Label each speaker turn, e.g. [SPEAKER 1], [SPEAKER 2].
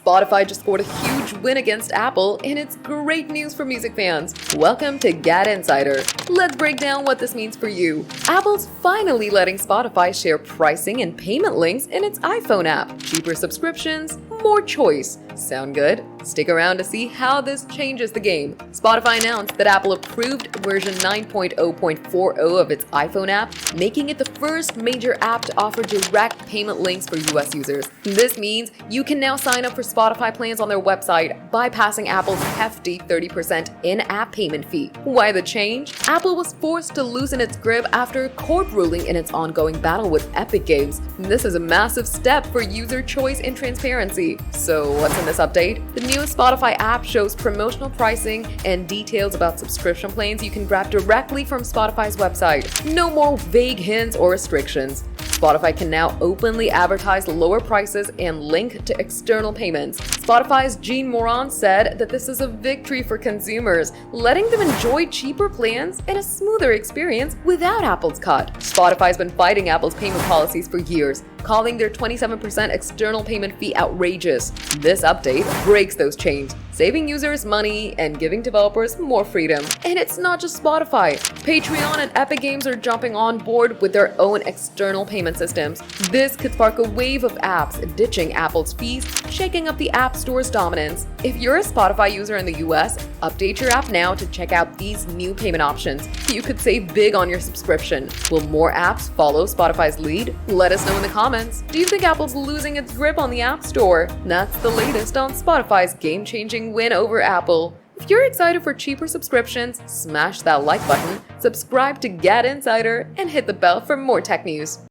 [SPEAKER 1] Spotify just scored a huge win against Apple, and it's great news for music fans. Welcome to GadInsider. Let's break down what this means for you. Apple's finally letting Spotify share pricing and payment links in its iPhone app. Cheaper subscriptions, more choice. Sound good? Stick around to see how this changes the game. Spotify announced that Apple approved version 9.0.40 of its iPhone app, making it the first major app to offer direct payment links for US users. This means you can now sign up for Spotify plans on their website, bypassing Apple's hefty 30% in-app payment fee. Why the change? Apple was forced to loosen its grip after a court ruling in its ongoing battle with Epic Games. This is a massive step for user choice and transparency. So what's in this update? The new Spotify app shows promotional pricing and details about subscription plans you can grab directly from Spotify's website. No more vague hints or restrictions. Spotify can now openly advertise lower prices and link to external payments. Spotify's Gene Moran said that this is a victory for consumers, letting them enjoy cheaper plans and a smoother experience without Apple's cut. Spotify's been fighting Apple's payment policies for years, calling their 27% external payment fee outrageous. This update breaks those chains, saving users money and giving developers more freedom. And it's not just Spotify. Patreon and Epic Games are jumping on board with their own external payment systems. This could spark a wave of apps ditching Apple's fees, shaking up the App Store's dominance. If you're a Spotify user in the US, update your app now to check out these new payment options. You could save big on your subscription. Will more apps follow Spotify's lead? Let us know in the comments. Do you think Apple's losing its grip on the App Store? That's the latest on Spotify's game-changing win over Apple. If you're excited for cheaper subscriptions, smash that like button, subscribe to GadInsider, and hit the bell for more tech news.